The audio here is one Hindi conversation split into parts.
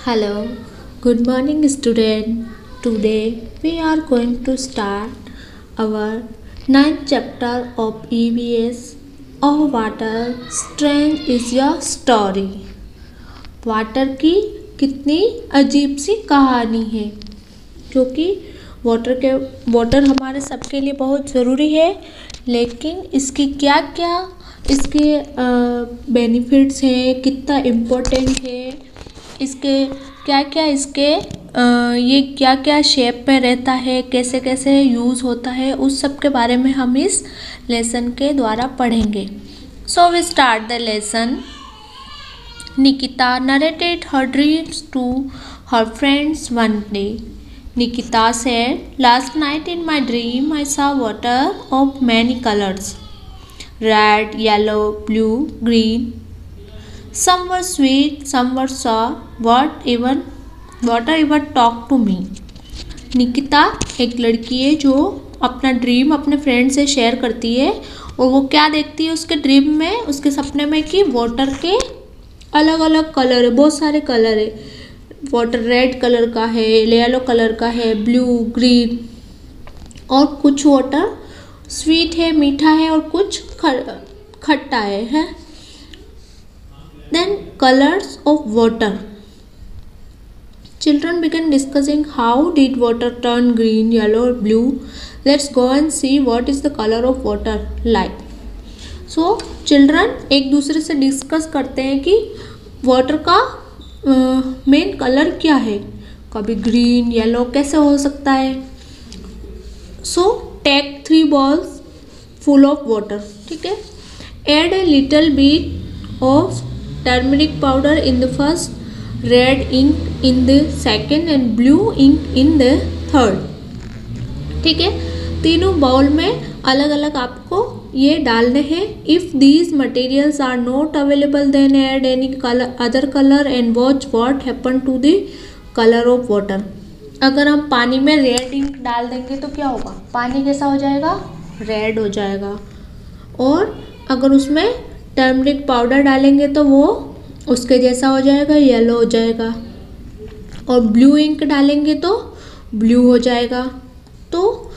Hello, good morning, student. Today we are going to start our ninth chapter of EVS. Oh water, strange is your story. Water की कितनी अजीब सी कहानी है, क्योंकि वाटर हमारे सबके लिए बहुत ज़रूरी है, लेकिन इसकी क्या क्या इसके बेनिफिट्स हैं, कितना इम्पोर्टेंट है, इसके क्या क्या ये क्या क्या शेप में रहता है, कैसे कैसे यूज़ होता है, उस सब के बारे में हम इस लेसन के द्वारा पढ़ेंगे. So we start the lesson. Nikita narrated her dreams to her friends one day. Nikita said, "Last night in my dream I saw water of many colors. Red, yellow, blue, green. Some were sweet, some were sour. Water even talked to me." Nikita एक लड़की है जो अपना ड्रीम अपने फ्रेंड से शेयर करती है, और वो क्या देखती है उसके ड्रीम में, उसके सपने में, कि वाटर के अलग अलग कलर है, बहुत सारे कलर है. वाटर रेड कलर का है, येलो कलर का है, ब्लू, ग्रीन, और कुछ वाटर स्वीट है, मीठा है, और कुछ खट्टा है. Then colours of water. Children began discussing how did water turn green, yellow, or blue. Let's go and see what is the color of water like. So children एक दूसरे से डिस्कस करते हैं कि वाटर का मेन कलर क्या है. कभी ग्रीन, येलो कैसे हो सकता है. So take 3 balls full of water. ठीक है. Add a little bit of turmeric powder in the first, red ink in the second, and blue ink in the third. ठीक है. तीनों बाउल में अलग अलग आपको ये डालने हैं. If these materials are not available then add any other colour and watch what happen to the colour of water. अगर हम पानी में रेड इंक डाल देंगे तो क्या होगा, पानी कैसा हो जाएगा, रेड हो जाएगा. और अगर उसमें टर्मरिक पाउडर डालेंगे तो वो उसके जैसा हो जाएगा, येलो हो जाएगा. और ब्लू इंक डालेंगे तो ब्लू हो जाएगा. तो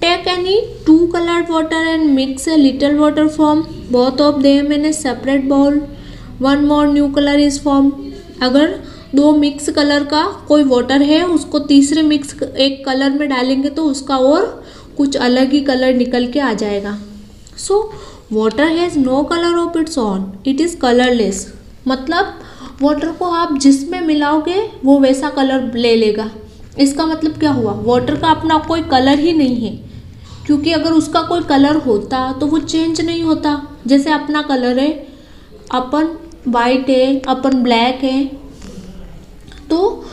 take any 2 colored water and mix a little water from both of them in a separate bowl. One more new color is formed. अगर 2 मिक्स कलर का कोई वाटर है, उसको तीसरे मिक्स एक कलर में डालेंगे तो उसका और कुछ अलग ही कलर निकल के आ जाएगा. So water has no colour of its own, it is colourless. मतलब वाटर को आप जिसमें मिलाओगे वो वैसा कलर ले लेगा. इसका मतलब क्या हुआ, वाटर का अपना कोई कलर ही नहीं है, क्योंकि अगर उसका कोई कलर होता तो वो चेंज नहीं होता. जैसे अपना कलर है, अपन वाइट है, अपन ब्लैक है, तो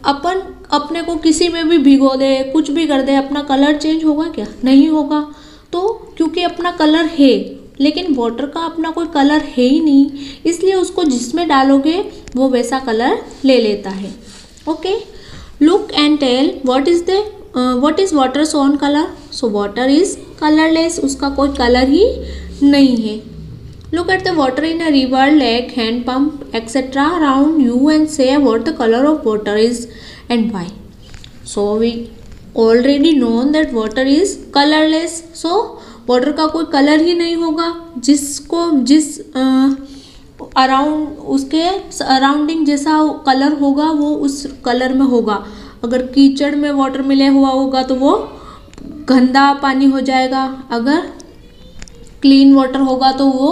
अपन अपने को किसी में भी भिगो दे, कुछ भी कर दे, अपना कलर चेंज होगा क्या, नहीं होगा. तो क्योंकि अपना कलर है, लेकिन वाटर का अपना कोई कलर है ही नहीं, इसलिए उसको जिसमें डालोगे वो वैसा कलर ले लेता है. Okay. Look and tell what is water's own color. so water is colorless, उसका कोई कलर ही नहीं है. look at the water in a river, lake, hand pump, etc. around you and say what the color of water is and why. so we already known that water is colorless. so water का कोई कलर ही नहीं होगा. जिस अराउंड उसके अराउंडिंग जैसा कलर होगा वो उस कलर में होगा. अगर कीचड़ में वाटर मिले हुआ होगा तो वो गंदा पानी हो जाएगा. अगर क्लीन वाटर होगा तो वो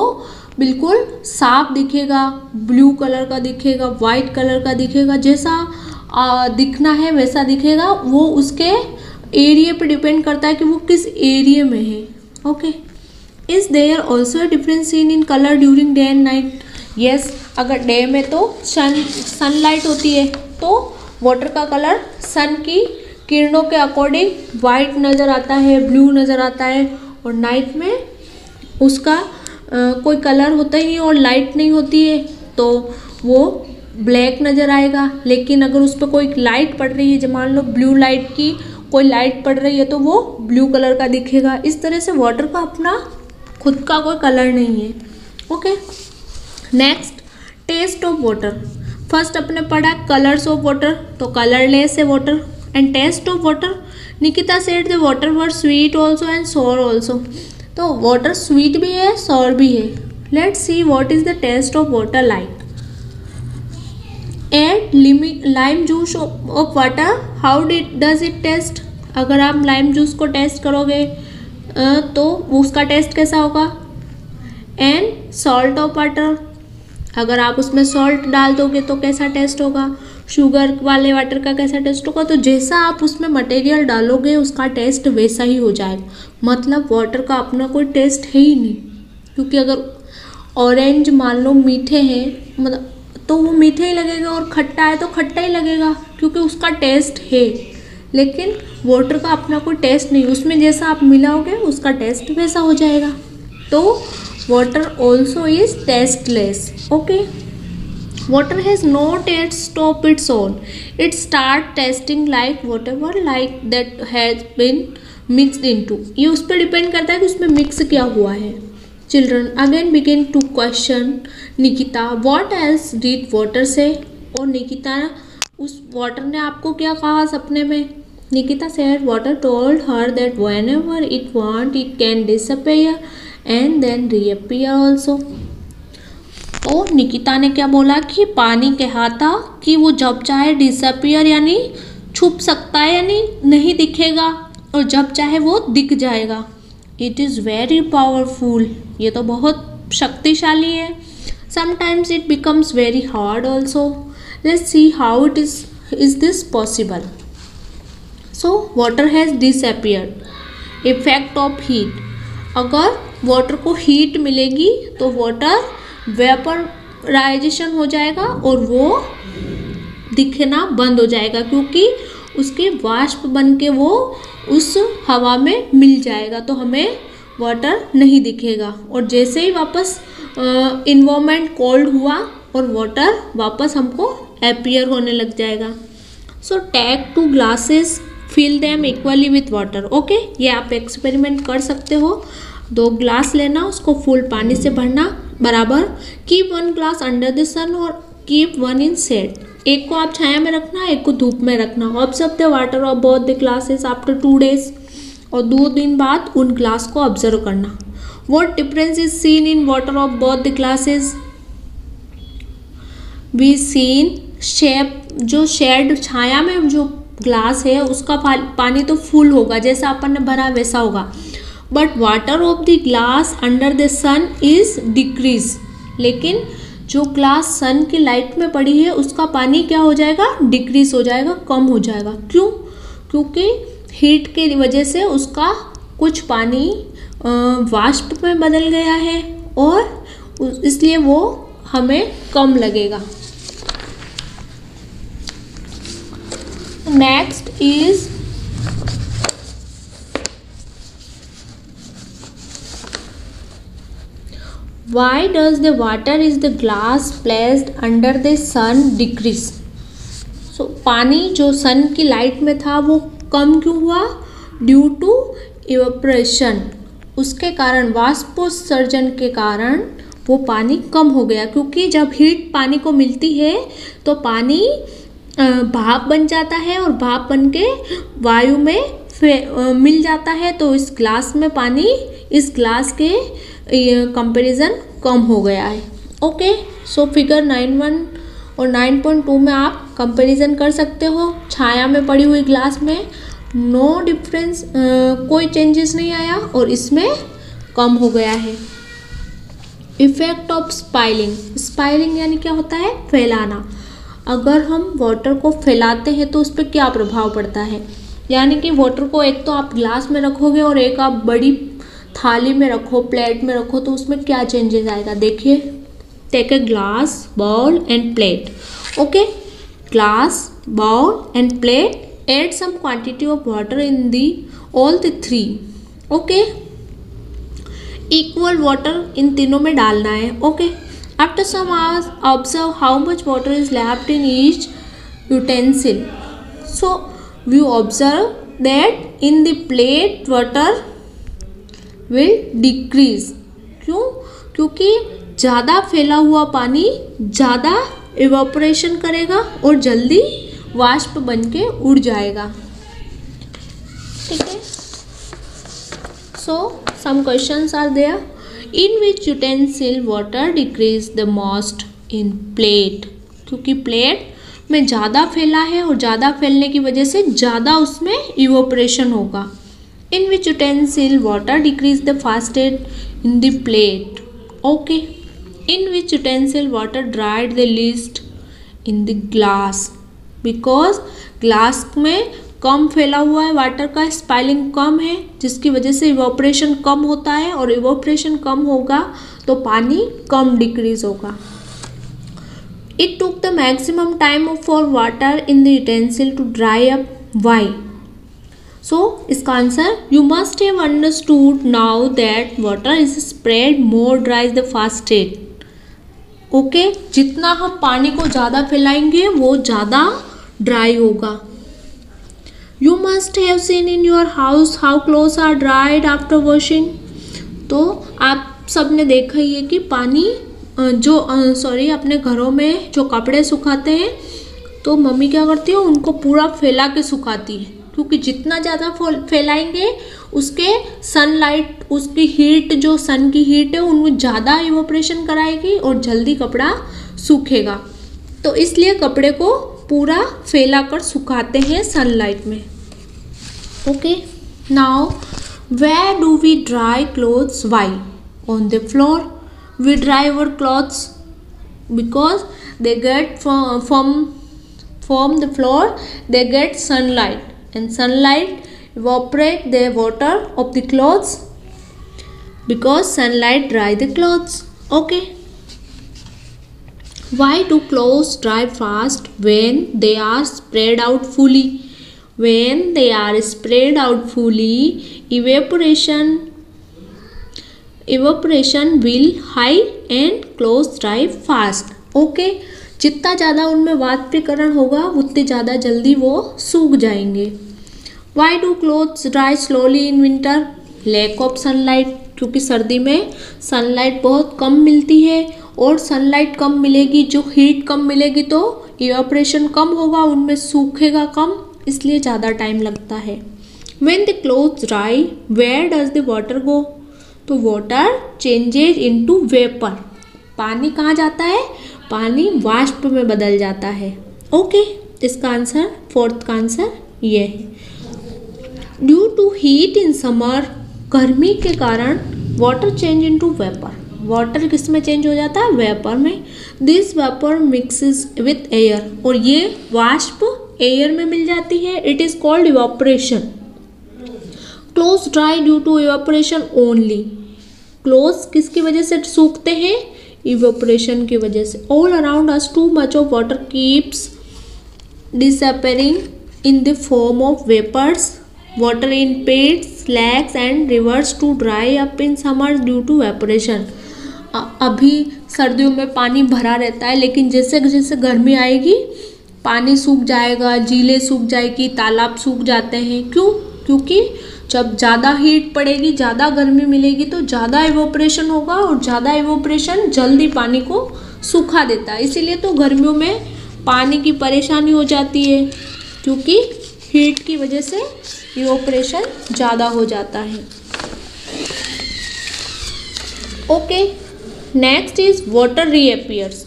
बिल्कुल साफ दिखेगा, ब्लू कलर का दिखेगा, वाइट कलर का दिखेगा. जैसा दिखना है वैसा दिखेगा. वो उसके एरिया पे डिपेंड करता है कि वो किस एरिया में है. Okay. Is there also a difference seen in colour during day and night. Yes. अगर डे में तो सनलाइट होती है तो वाटर का कलर सन की किरणों के अकॉर्डिंग वाइट नज़र आता है, ब्लू नज़र आता है. और नाइट में उसका कोई कलर होता ही नहीं और लाइट नहीं होती है तो वो ब्लैक नज़र आएगा. लेकिन अगर उस पर कोई लाइट पड़ रही है, जब मान लो ब्लू लाइट की कोई लाइट पड़ रही है, तो वो ब्लू कलर का दिखेगा. इस तरह से वाटर का अपना खुद का कोई कलर नहीं है. Okay. Next, taste of water. First अपने पढ़ा कलर्स ऑफ वाटर, तो कलरलेस है water. And taste of water, Nikita said the water were sweet also and sour also. तो वाटर स्वीट भी है, सोर भी है. Let's see what is the taste of water like. Add lime juice of water, how does it taste. अगर आप लाइम जूस को टेस्ट करोगे तो उसका टेस्ट कैसा होगा. एंड सॉल्ट ऑफ वाटर, अगर आप उसमें सॉल्ट डाल दोगे तो कैसा टेस्ट होगा. शुगर वाले वाटर का कैसा टेस्ट होगा. तो जैसा आप उसमें मटेरियल डालोगे उसका टेस्ट वैसा ही हो जाएगा. मतलब वाटर का अपना कोई टेस्ट है ही नहीं. क्योंकि अगर ऑरेंज मान लो मीठे हैं, मतलब तो वो मीठे ही लगेगा, और खट्टा है तो खट्टा ही लगेगा क्योंकि उसका टेस्ट है. लेकिन वाटर का अपना कोई टेस्ट नहीं, उसमें जैसा आप मिलाओगे उसका टेस्ट वैसा हो जाएगा. तो water also is tasteless. Okay, water has no taste of its own. It start tasting like whatever like that has been mixed into. ये उस पर डिपेंड करता है कि उसमें मिक्स क्या हुआ है. Children again begin to question Nikita, what else did water say. और निकिता उस वाटर ने आपको क्या कहा सपने में. Nikita said water told her that whenever it want it can disappear and then reappear also. और निकिता ने क्या बोला कि पानी कहा था कि वो जब चाहे डिसअपियर यानी छुप सकता है, यानी नहीं दिखेगा, और जब चाहे वो दिख जाएगा. इट इज़ वेरी पावरफुल, ये तो बहुत शक्तिशाली है. Sometimes it becomes very hard also. Let's see how it is this possible. So water has disappeared. Effect of heat, अगर वाटर को हीट मिलेगी तो वाटर वेपराइजेशन हो जाएगा और वो दिखना बंद हो जाएगा, क्योंकि उसके वाष्प बन के वो उस हवा में मिल जाएगा, तो हमें वाटर नहीं दिखेगा. और जैसे ही वापस इन्वायरमेंट कोल्ड हुआ और वाटर वापस हमको अपीयर होने लग जाएगा. So take 2 glasses, fill them equally with water. Okay, ये आप एक्सपेरिमेंट कर सकते हो. 2 ग्लास लेना, उसको फुल पानी से भरना बराबर. कीप 1 ग्लास अंडर द सन और कीप 1 इन शेड. एक को आप छाया में रखना, एक को धूप में रखना. Observe the water of both the glasses after 2 days. और 2 दिन बाद उन ग्लास को ऑब्जर्व करना. What difference is seen in water of both the glasses. We seen shape, जो शेड छाया में जो ग्लास है उसका पानी तो फुल होगा, जैसा अपन ने भरा वैसा होगा. But water of the glass under the sun is decrease. लेकिन जो ग्लास सन की लाइट में पड़ी है उसका पानी क्या हो जाएगा, डिक्रीज हो जाएगा, कम हो जाएगा. क्यों? क्योंकि हीट की वजह से उसका कुछ पानी वाष्प में बदल गया है और इसलिए वो हमें कम लगेगा. Next is why does the water is the glass placed under the sun decrease. So पानी जो सन की लाइट में था वो कम क्यों हुआ. ड्यू टू इवेपोरेशन, उसके कारण वाष्पोत्सर्जन के कारण वो पानी कम हो गया. क्योंकि जब हीट पानी को मिलती है तो पानी भाप बन जाता है और भाप बन के वायु में मिल जाता है. तो इस ग्लास में पानी इस ग्लास के कंपैरिजन कम हो गया है. ओके, सो फिगर 9.1 और 9.2 में आप कंपैरिजन कर सकते हो. छाया में पड़ी हुई ग्लास में नो डिफरेंस, कोई चेंजेस नहीं आया, और इसमें कम हो गया है. Effect of spoiling. स्पाइलिंग यानी क्या होता है, फैलाना. अगर हम वाटर को फैलाते हैं तो उस पर क्या प्रभाव पड़ता है. यानी कि वाटर को एक तो आप ग्लास में रखोगे और एक आप बड़ी थाली में रखो, प्लेट में रखो, तो उसमें क्या चेंजेस आएगा. देखिए, take a glass, bowl and plate. Okay, glass, bowl and plate. Add some quantity of water in the all the 3. Okay, equal water इन तीनों में डालना है. Okay, after some hours observe how much water is left in each utensil. So we observe that in the plate water will decrease. क्यों? क्योंकि ज़्यादा फैला हुआ पानी ज़्यादा इवोपरेशन करेगा और जल्दी वाष्प बन के उड़ जाएगा। ठीक है। So some questions are there. In which utensil water decreases the most? In plate, क्योंकि प्लेट में ज़्यादा फैला है और ज़्यादा फैलने की वजह से ज़्यादा उसमें इवोपरेशन होगा। In which utensil water decreases the fastest? In the plate. Okay. In which utensil water dried the least? In the glass, because glass में कम फैला हुआ है, वाटर का स्पाइलिंग कम है, जिसकी वजह से इवोपरेशन कम होता है और इवोपरेशन कम होगा तो पानी कम डिक्रीज होगा। It took the maximum time for water in the utensil to dry up, why? So इसका answer, you must have understood now that water is spread more dries the fastest. Okay, जितना हम पानी को ज़्यादा फैलाएंगे वो ज़्यादा ड्राई होगा। You must have seen in your house how clothes are dried after washing. तो आप सब ने देखा ही है कि पानी अपने घरों में जो कपड़े सुखाते हैं तो मम्मी क्या करती है, उनको पूरा फैला के सुखाती है, क्योंकि जितना ज़्यादा फैलाएंगे उसके सनलाइट, उसकी हीट, जो सन की हीट है उनमें ज़्यादा इवोपरेशन कराएगी और जल्दी कपड़ा सूखेगा। तो इसलिए कपड़े को पूरा फैला कर सुखाते हैं सनलाइट में। Okay, now where do we dry clothes? Why? On the floor we dry our clothes because they get from the floor they get sunlight and sunlight evaporate the water of the clothes because sunlight dry the clothes. Okay, why do clothes dry fast when they are spread out fully? When they are spread out fully, evaporation will high and clothes dry fast. Okay, जितना ज़्यादा उनमें वाष्पीकरण होगा उतनी ज़्यादा जल्दी वो सूख जाएंगे। Why do clothes dry slowly in winter? Lack of sunlight, क्योंकि सर्दी में सनलाइट बहुत कम मिलती है और सनलाइट कम मिलेगी, जो हीट कम मिलेगी तो इवेपोरेशन कम होगा, उनमें सूखेगा कम, इसलिए ज़्यादा टाइम लगता है। When the clothes dry, where does the water go? तो वाटर चेंजेज इनटू वेपर, पानी कहाँ जाता है? पानी वाष्प में बदल जाता है। ओके, इसका आंसर, फोर्थ का आंसर ये है। Due to heat in summer, गर्मी के कारण वाटर चेंज इनटू वेपर, वाटर किस में चेंज हो जाता है? वेपर में। This vapour mixes with air, और ये वाष्प एयर में मिल जाती है, it is called evaporation. Clothes dry due to evaporation only, clothes किसकी वजह से सूखते हैं? इवेपोरेशन की वजह से। All around us too much of water keeps disappearing in the form of vapours, water in pits, lakes and rivers to dry up in summer due to evaporation. अभी सर्दियों में पानी भरा रहता है, लेकिन जैसे जैसे गर्मी आएगी पानी सूख जाएगा, झीलें सूख जाएगी, तालाब सूख जाते हैं। क्यों? क्योंकि जब ज़्यादा हीट पड़ेगी, ज़्यादा गर्मी मिलेगी तो ज़्यादा इवेपोरेशन होगा और ज़्यादा इवेपोरेशन जल्दी पानी को सूखा देता है। इसीलिए तो गर्मियों में पानी की परेशानी हो जाती है, क्योंकि हीट की वजह से इवेपोरेशन ज़्यादा हो जाता है। Okay, next is water reappears.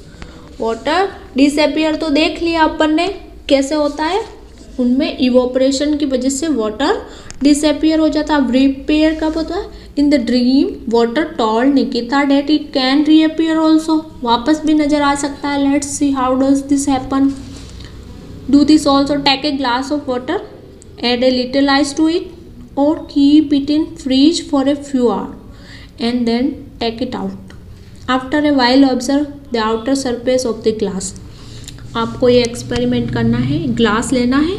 Water disappear तो देख लिया अपन ने कैसे होता है, उनमें इवेपोरेशन की वजह से वाटर डिसअपियर हो जाता है। रीअपियर कब होता है? In the dream water told Nikita that it can reappear also, वापस भी नजर आ सकता है। Let's see how does this happen. Do this also, take a glass of water, add a little ice to it और keep it in fridge for a few hour and then take it out. After a while observe the outer surface of the glass. आपको ये एक्सपेरिमेंट करना है, ग्लास लेना है,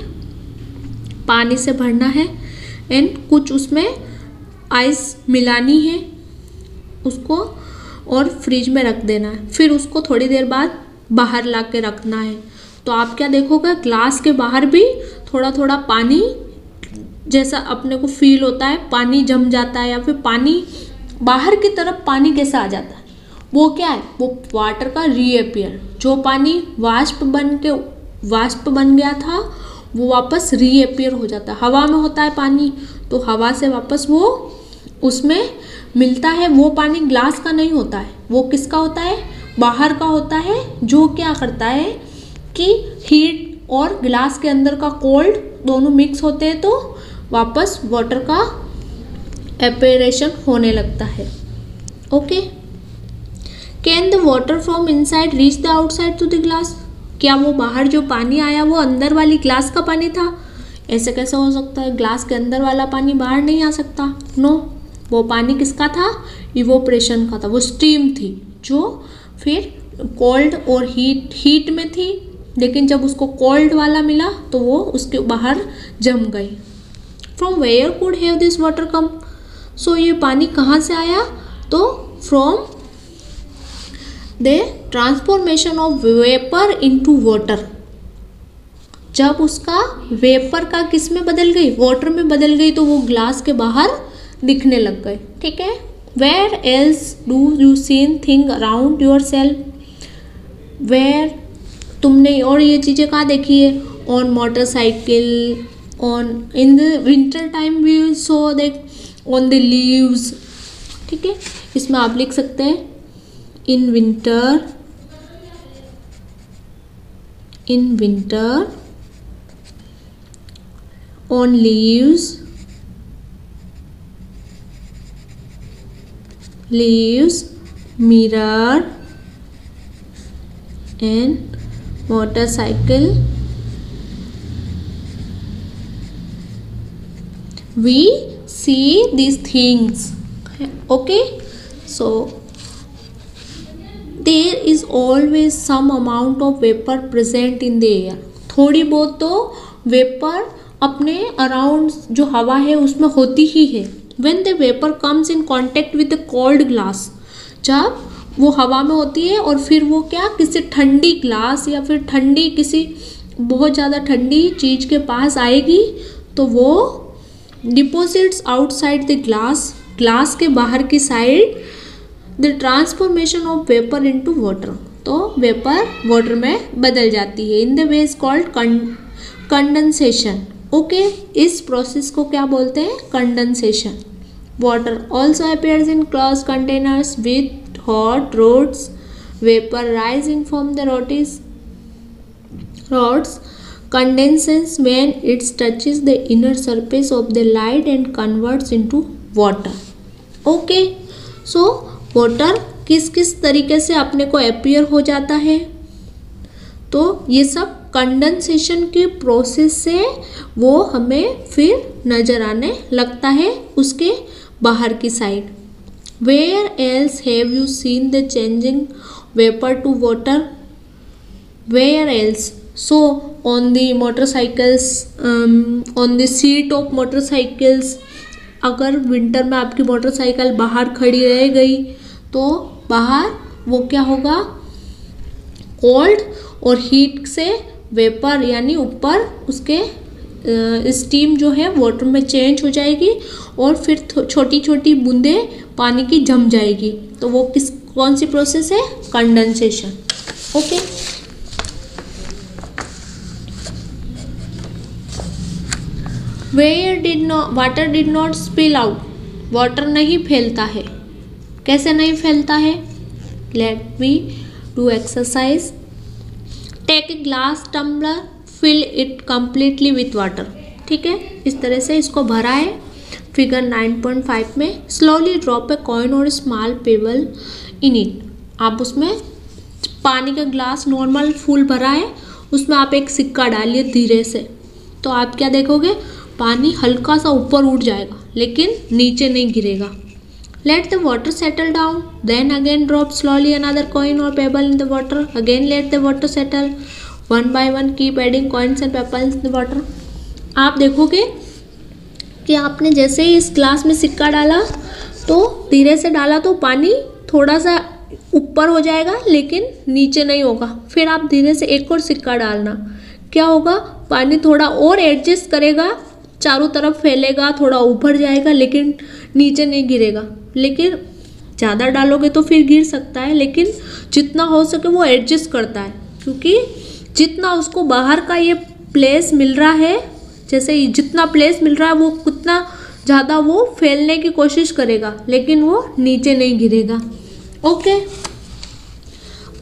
पानी से भरना है एंड कुछ उसमें आइस मिलानी है उसको और फ्रिज में रख देना है। फिर उसको थोड़ी देर बाद बाहर ला के रखना है। तो आप क्या देखोगे, ग्लास के बाहर भी थोड़ा थोड़ा पानी जैसा अपने को फील होता है, पानी जम जाता है, या फिर पानी बाहर की तरफ पानी कैसा आ जाता है, वो क्या है, वो वाटर का रीअपियर, जो पानी वाष्प बन गया था वो वापस रीअपियर हो जाता है। हवा में होता है पानी, तो हवा से वापस वो उसमें मिलता है। वो पानी ग्लास का नहीं होता है, वो किसका होता है, बाहर का होता है, जो क्या करता है कि हीट और ग्लास के अंदर का कोल्ड दोनों मिक्स होते हैं तो वापस वाटर का एपरेशन होने लगता है। Okay, can the water from inside reach the outside to the glass? क्या वो बाहर जो पानी आया वो अंदर वाली ग्लास का पानी था? ऐसे कैसे हो सकता है, ग्लास के अंदर वाला पानी बाहर नहीं आ सकता। नो, वो पानी किसका था, इवोपरेशन का था, वो स्टीम थी जो फिर कोल्ड और हीट में थी, लेकिन जब उसको कोल्ड वाला मिला तो वो उसके बाहर जम गई। From where could have this water come? So ये पानी कहाँ से आया, तो from the transformation of vapour into water. जब उसका वेपर का किस में बदल गई, वाटर में बदल गई, तो वो ग्लास के बाहर दिखने लग गए। ठीक है, where else do you seen thing around your self? Where, तुमने और ये चीज़ें कहाँ देखी है, on motorcycle, on in the winter time we saw that on the leaves. ठीक है, इसमें आप लिख सकते हैं in winter on leaves mirror and motorcycle we see these things. Okay, so there is always some amount of vapor present in the air. थोड़ी बहुत तो वेपर अपने अराउंड जो हवा है उसमें होती ही है। When the vapor comes in contact with the cold glass, जब वो हवा में होती है और फिर वो क्या किसी ठंडी ग्लास या फिर ठंडी किसी बहुत ज़्यादा ठंडी चीज़ के पास आएगी तो वो डिपोजिट्स आउटसाइड द ग्लास के बाहर की side the transformation of vapour into water, तो वेपर वाटर में बदल जाती है। In the way is called condensation. Okay, इस प्रोसेस को क्या बोलते हैं, condensation. Water also appears in close containers with hot rods, vapour rising from the rods condenses when it touches the inner surface of the light and converts into water. Okay, so water किस किस तरीके से अपने को अपीयर हो जाता है, तो ये सब कंडेंसेशन के प्रोसेस से वो हमें फिर नज़र आने लगता है उसके बाहर की side. Where else have you seen the changing vapour to water? Where else, so on the motorcycles, on the seat of motorcycles. अगर विंटर में आपकी मोटरसाइकिल बाहर खड़ी रह गई तो बाहर वो क्या होगा, कोल्ड और हीट से वेपर यानी ऊपर उसके स्टीम जो है वाटर में चेंज हो जाएगी और फिर छोटी छोटी बूंदें पानी की जम जाएगी, तो वो कौन सी प्रोसेस है, condensation. Okay, water did not spill out? Water नहीं फैलता है। कैसे नहीं फैलता है, let me do exercise. Take a glass tumbler, fill it completely with water. ठीक है, इस तरह से इसको भरा है फिगर 9.5 में। स्लोली ड्रॉप ए कॉइन और स्मॉल पेबल इन इट। आप उसमें पानी का ग्लास नॉर्मल फुल भरा है, उसमें आप एक सिक्का डालिए धीरे से, तो आप क्या देखोगे, पानी हल्का सा ऊपर उठ जाएगा लेकिन नीचे नहीं गिरेगा। Let the water settle down, then again drop slowly another coin or pebble in the water. Again let the water settle. One by one keep adding coins and pebbles in the water. आप देखोगे कि आपने जैसे ही इस ग्लास में सिक्का डाला तो धीरे से डाला तो पानी थोड़ा सा ऊपर हो जाएगा लेकिन नीचे नहीं होगा। फिर आप धीरे से एक और सिक्का डालना, क्या होगा, पानी थोड़ा और एडजस्ट करेगा, चारों तरफ फैलेगा, थोड़ा ऊपर जाएगा लेकिन नीचे नहीं गिरेगा। लेकिन ज़्यादा डालोगे तो फिर गिर सकता है, लेकिन जितना हो सके वो एडजस्ट करता है, क्योंकि जितना उसको बाहर का ये प्लेस मिल रहा है, जैसे जितना प्लेस मिल रहा है वो उतना ज़्यादा वो फैलने की कोशिश करेगा, लेकिन वो नीचे नहीं गिरेगा। Okay,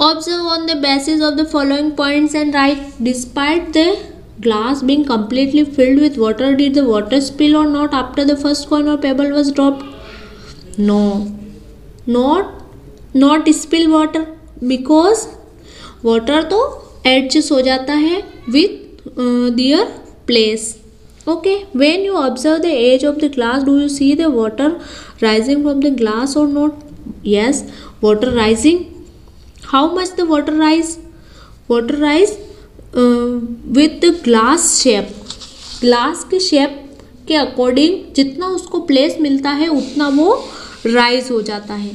observe on the basis of the following points and right despite the glass being completely filled with water, did the water spill or not after the first coin or pebble was dropped? No, not spill water, because water तो adjust हो जाता है with their place. Okay, when you observe the edge of the glass, do you see the water rising from the glass or not? Yes, water rising. How much the water rise? Water rise with the glass shape, glass के शेप के अकॉर्डिंग जितना उसको प्लेस मिलता है उतना वो राइज हो जाता है।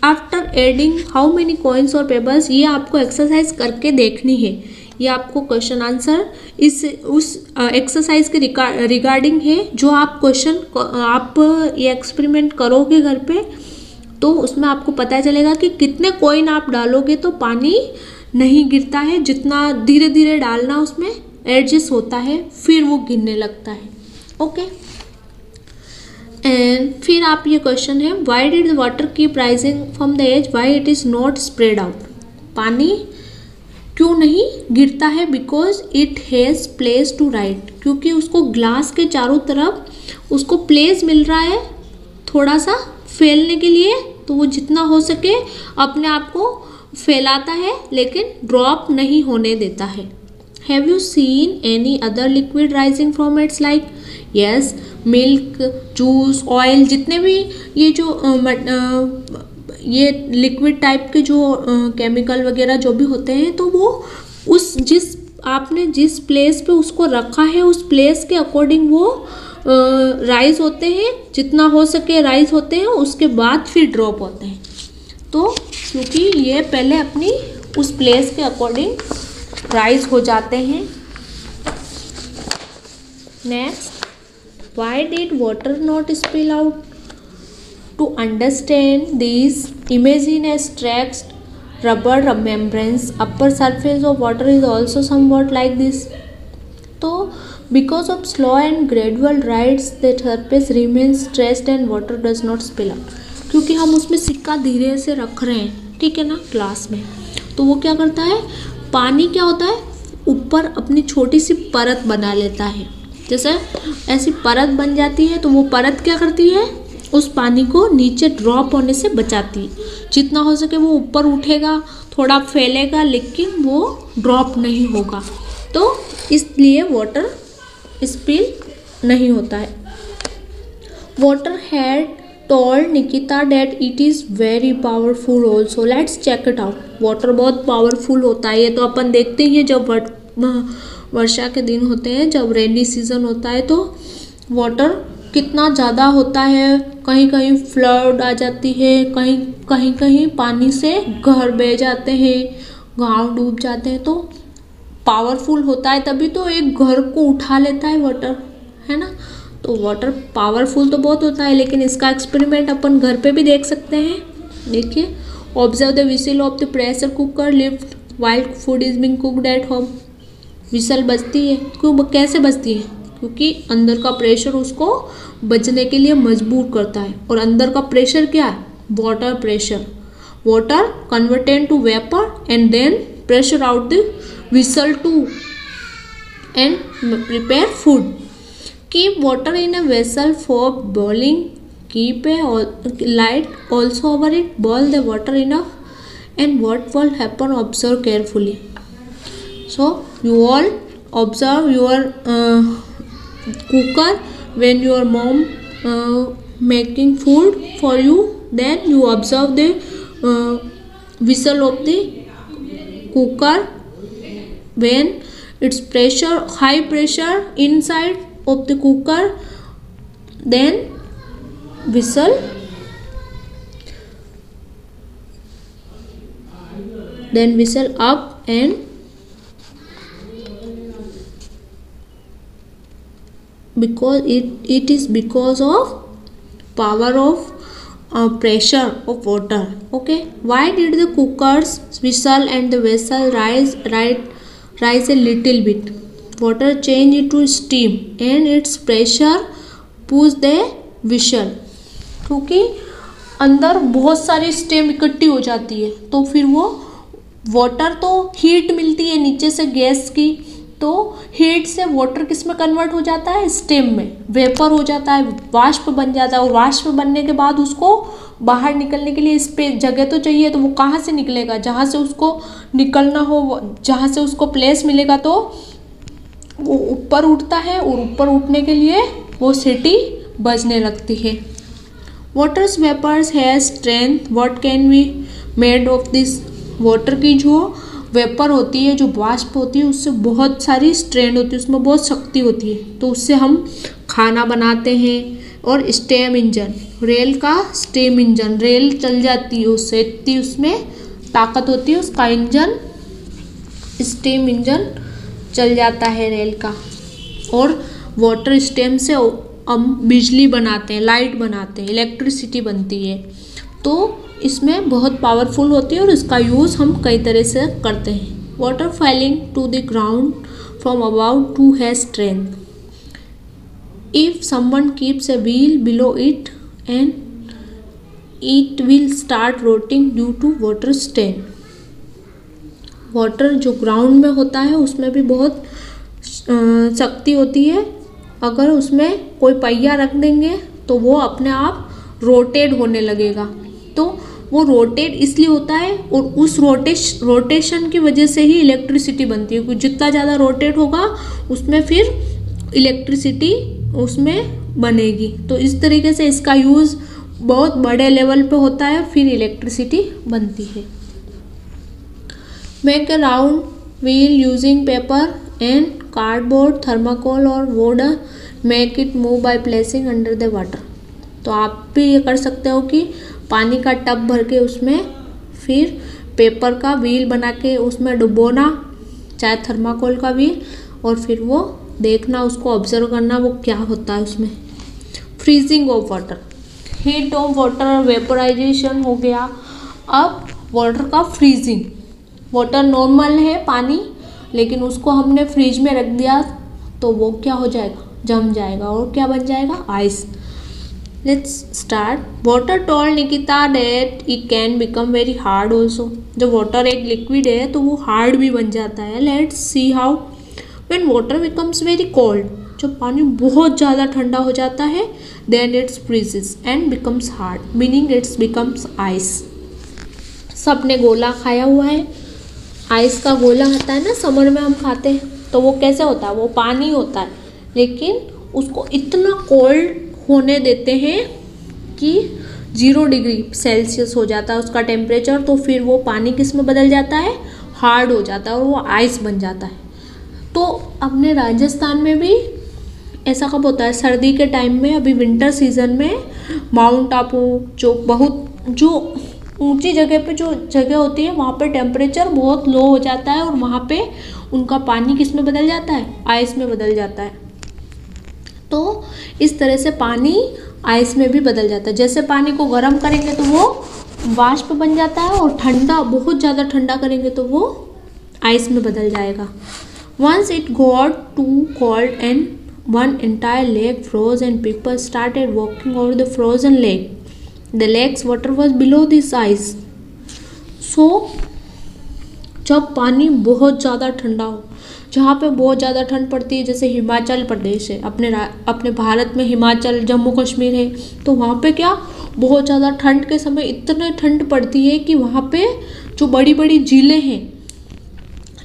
After adding how many coins और पेबल्स, ये आपको एक्सरसाइज करके देखनी है, ये आपको क्वेश्चन आंसर इस उस एक्सरसाइज के रिगार्डिंग है, जो आप क्वेश्चन आप ये एक्सपेरिमेंट करोगे घर पे, तो उसमें आपको पता चलेगा कि कितने कॉइन आप डालोगे तो पानी नहीं गिरता है, जितना धीरे धीरे डालना उसमें एडजस्ट होता है, फिर वो गिरने लगता है। ओके, एंड फिर आप ये क्वेश्चन है, why did the water keep rising from the edge, why it is not spread out, पानी क्यों नहीं गिरता है? Because it has place to right, क्योंकि उसको ग्लास के चारों तरफ उसको प्लेस मिल रहा है थोड़ा सा फैलने के लिए, तो वो जितना हो सके अपने आप को फैलाता है, लेकिन ड्रॉप नहीं होने देता है। Have you seen any other liquid rising from its like? Yes, milk, juice, oil, जितने भी ये जो ये लिक्विड टाइप के जो केमिकल वगैरह जो भी होते हैं, तो वो उस आपने जिस प्लेस पे उसको रखा है उस प्लेस के अकॉर्डिंग वो राइज होते हैं, जितना हो सके राइज होते हैं, उसके बाद फिर ड्रॉप होते हैं। तो क्योंकि ये पहले अपनी उस प्लेस के अकॉर्डिंग राइज हो जाते हैं। Next, why did water not spill out? To understand this, imagine a stretched rubber membranes upper surface of water is also somewhat like this. तो because of slow and gradual rides the surface remains stretched and water does not spill out, क्योंकि हम उसमें सिक्का धीरे से रख रहे हैं, ठीक है ना, ग्लास में, तो वो क्या करता है, पानी क्या होता है ऊपर अपनी छोटी सी परत बना लेता है, जैसे ऐसी परत बन जाती है, तो वो परत क्या करती है, उस पानी को नीचे ड्रॉप होने से बचाती है। जितना हो सके वो ऊपर उठेगा, थोड़ा फैलेगा, लेकिन वो ड्रॉप नहीं होगा, तो इसलिए वाटर स्पिल नहीं होता है। Water had told Nikita that it is very powerful also. Let's check it out. Water बहुत पावरफुल होता है, ये तो अपन देखते ही हैं जब वर्षा के दिन होते हैं, जब रेनी सीजन होता है, तो वाटर कितना ज़्यादा होता है, कहीं कहीं फ्लड आ जाती है, कहीं पानी से घर बह जाते हैं, गांव डूब जाते हैं, तो पावरफुल होता है, तभी तो एक घर को उठा लेता है वाटर, है ना। तो वाटर पावरफुल तो बहुत होता है, लेकिन इसका एक्सपेरिमेंट अपन घर पे भी देख सकते हैं। देखिए, observe the whistle of the pressure cooker lift wild food is being cooked at home. Whistle बजती है, क्यों, कैसे बजती है? क्योंकि अंदर का प्रेशर उसको बजने के लिए मजबूर करता है, और अंदर का प्रेशर क्या है, water pressure. Water converted to vapour and then pressure out the whistle to and prepare food. Keep water in a vessel for boiling. Keep a light also over it. Boil the water enough. And what will happen? Observe carefully. So you all observe your cooker when your mom making food for you. Then you observe the whistle of the cooker when its pressure, high pressure inside of the cooker, then whistle, up, and because it is because of power of pressure of water. Okay, why did the cooker's whistle and the vessel rise a little bit? Water change into steam and its pressure push the whistle. क्योंकि अंदर बहुत सारी स्टीम इकट्ठी हो जाती है, तो फिर वो वाटर तो हीट मिलती है नीचे से गैस की, तो हीट से वाटर किस में कन्वर्ट हो जाता है? स्टीम में, वेपर हो जाता है, वाष्प बन जाता है। और वाष्प बनने के बाद उसको बाहर निकलने के लिए स्पेस जगह तो चाहिए, तो वो कहाँ से निकलेगा? जहाँ से उसको निकलना हो, जहाँ से उसको प्लेस मिलेगा, तो वो ऊपर उठता है और ऊपर उठने के लिए वो सीटी बजने लगती है। Waters vapours has strength, what can be made of this? Water की जो वेपर होती है, जो वाष्प होती है, उससे बहुत सारी स्ट्रेंथ होती है, उसमें बहुत शक्ति होती है, तो उससे हम खाना बनाते हैं। और स्टेम इंजन, रेल का स्टेम इंजन, रेल चल जाती है उससे, इतनी उसमें ताकत होती है, उसका इंजन स्टेम इंजन चल जाता है रेल का। और वाटर स्टेम से हम बिजली बनाते हैं, लाइट बनाते हैं, इलेक्ट्रिसिटी बनती है, तो इसमें बहुत पावरफुल होती है और इसका यूज़ हम कई तरह से करते हैं। Water falling to the ground from about to has strength, if someone keeps a wheel below it and it will start rotating due to water strain. Water जो ग्राउंड में होता है उसमें भी बहुत शक्ति होती है, अगर उसमें कोई पहिया रख देंगे तो वो अपने आप रोटेट होने लगेगा, तो वो रोटेट इसलिए होता है और उस रोटेशन की वजह से ही इलेक्ट्रिसिटी बनती है, क्योंकि जितना ज़्यादा रोटेट होगा उसमें फिर इलेक्ट्रिसिटी उसमें बनेगी। तो इस तरीके से इसका यूज़ बहुत बड़े लेवल पे होता है, फिर इलेक्ट्रिसिटी बनती है। Make a round wheel using paper and cardboard, thermocol और wood, make it move by placing under the water. तो आप भी ये कर सकते हो कि पानी का टब भर के उसमें फिर पेपर का व्हील बना के उसमें डुबोना, चाहे थर्माकोल का व्हील, और फिर वो देखना, उसको ऑब्जर्व करना वो क्या होता है उसमें। Freezing of water, heat of water, vaporisation हो गया। अब वाटर का फ्रीजिंग, वाटर नॉर्मल है पानी, लेकिन उसको हमने फ्रिज में रख दिया तो वो क्या हो जाएगा? जम जाएगा और क्या बन जाएगा? Ice. Let's start. Water told Nikita that it can become very hard also. जब वाटर एक लिक्विड है तो वो हार्ड भी बन जाता है। Let's see how. When water becomes very cold, जब पानी बहुत ज़्यादा ठंडा हो जाता है, then its freezes and becomes hard, meaning its becomes ice. सबने गोला खाया हुआ है, आइस का गोला आता है ना, समर में हम खाते हैं, तो वो कैसे होता है? वो पानी होता है, लेकिन उसको इतना कोल्ड होने देते हैं कि 0 डिग्री सेल्सियस हो जाता है उसका टेम्परेचर, तो फिर वो पानी किस में बदल जाता है? हार्ड हो जाता है और वो आइस बन जाता है। तो अपने राजस्थान में भी ऐसा कब होता है? सर्दी के टाइम में, अभी विंटर सीजन में माउंट आबू जो ऊंची जगह पे जो जगह होती है वहाँ पे टेम्परेचर बहुत लो हो जाता है और वहाँ पे उनका पानी किस में बदल जाता है? आइस में बदल जाता है। तो इस तरह से पानी आइस में भी बदल जाता है। जैसे पानी को गर्म करेंगे तो वो वाष्प बन जाता है, और ठंडा, बहुत ज़्यादा ठंडा करेंगे तो वो आइस में बदल जाएगा। Once it got too cold and one entire lake froze and people started walking over the frozen lake, the lake's water was below this ice. So जब पानी बहुत ज़्यादा ठंडा हो, जहाँ पे बहुत ज़्यादा ठंड पड़ती है, जैसे हिमाचल प्रदेश है, अपने भारत में हिमाचल, जम्मू कश्मीर है, तो वहाँ पे क्या बहुत ज़्यादा ठंड के समय इतनी ठंड पड़ती है कि वहाँ पे जो बड़ी बड़ी झीलें हैं,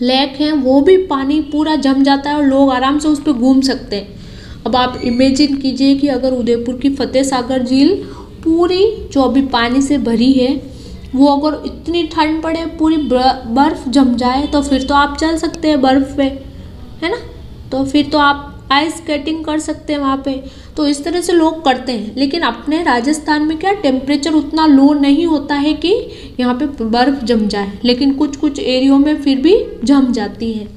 लेक हैं, वो भी पानी पूरा जम जाता है और लोग आराम से उस पर घूम सकते हैं। अब आप इमेजिन कीजिए कि अगर उदयपुर की फतेह सागर झील पूरी जो अभी पानी से भरी है, वो अगर इतनी ठंड पड़े, पूरी बर्फ़ जम जाए, तो फिर तो आप चल सकते हैं बर्फ़ पे, है ना? तो फिर तो आप आइस स्केटिंग कर सकते हैं वहाँ पे। तो इस तरह से लोग करते हैं। लेकिन अपने राजस्थान में क्या टेम्परेचर उतना लो नहीं होता है कि यहाँ पे बर्फ़ जम जाए, लेकिन कुछ कुछ एरियो में फिर भी जम जाती है।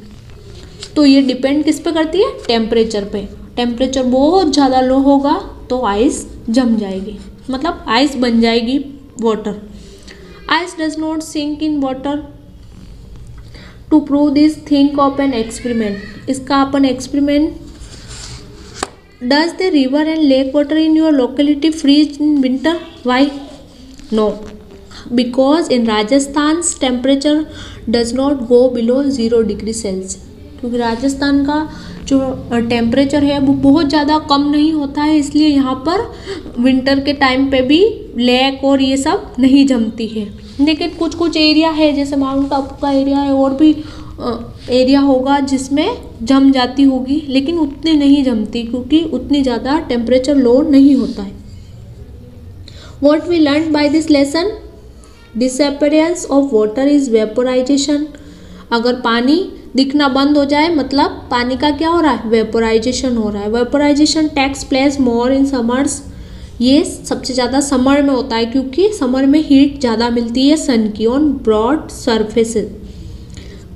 तो ये डिपेंड किस पे करती है? टेम्परेचर पे। टेम्परेचर बहुत ज़्यादा लो होगा तो आइस जम जाएगी। मतलब आइस बन जाएगी water. Ice does not sink in water. To prove this think of an experiment. इसका अपन experiment, does the river and lake water in your locality freeze in winter? Why? No, because in Rajasthan temperature does not go below 0 degree Celsius. क्योंकि राजस्थान का जो टेम्परेचर है वो बहुत ज़्यादा कम नहीं होता है, इसलिए यहाँ पर विंटर के टाइम पे भी लेक और ये सब नहीं जमती है। लेकिन कुछ कुछ एरिया है, जैसे माउंट आबू का एरिया है, और भी एरिया होगा जिसमें जम जाती होगी, लेकिन उतनी नहीं जमती क्योंकि उतनी ज़्यादा टेम्परेचर लो नहीं होता है। What we learn by this lesson? Disappearance of water is vaporisation. अगर पानी दिखना बंद हो जाए मतलब पानी का क्या हो रहा है? वेपोराइजेशन हो रहा है। Vaporisation takes place more in summers. ये सबसे ज़्यादा समर में होता है क्योंकि समर में हीट ज़्यादा मिलती है सन की on broad surfaces.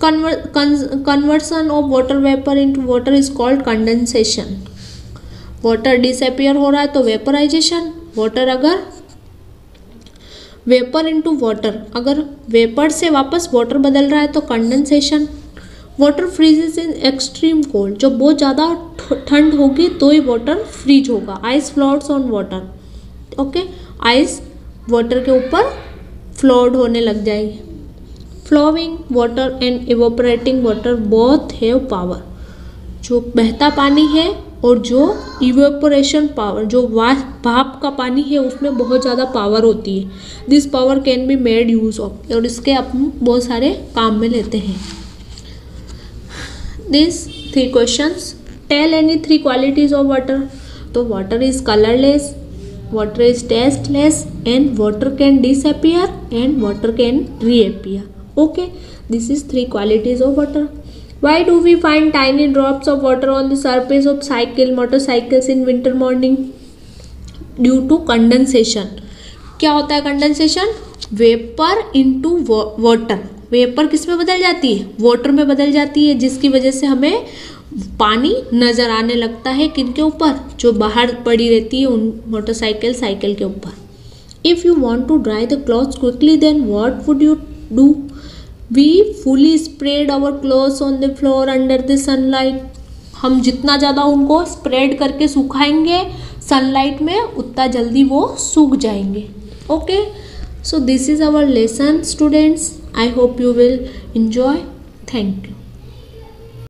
Conversion of water vapour into water is called condensation. Water disappear हो रहा है तो वेपोराइजेशन। वाटर अगर वेपर इनटू वाटर, अगर वेपर से वापस वाटर बदल रहा है तो condensation. Water freezes in extreme cold. जब बहुत ज़्यादा ठंड होगी तो ही वाटर फ्रीज होगा। Ice floats on water. Okay, ice water के ऊपर फ्लोट होने लग जाएगी। Flowing water and evaporating water both have power. जो बहता पानी है और जो इवेपोरेशन पावर, जो भाप का पानी है, उसमें बहुत ज़्यादा पावर होती है। This power can be made use of, और इसके अपन बहुत सारे काम में लेते हैं। This 3 questions. Tell any 3 qualities of water. तो water is colourless, water is tasteless, and water can disappear, and water can reappear. Okay, this is 3 qualities of water. Why do we find tiny drops of water on the surface of motorcycles in winter morning? Due to condensation. क्या होता है condensation? Vapour into water. Vapour किस में बदल जाती है? वाटर में बदल जाती है, जिसकी वजह से हमें पानी नजर आने लगता है। किनके ऊपर? जो बाहर पड़ी रहती है उन मोटरसाइकिल साइकिल के ऊपर। If you want to dry the clothes quickly then what would you do? We fully spread our clothes on the floor under the sunlight. हम जितना ज़्यादा उनको स्प्रेड करके सुखाएंगे सनलाइट में, उतना जल्दी वो सूख जाएंगे। Okay, so this is our lesson students. I hope you will enjoy. Thank you.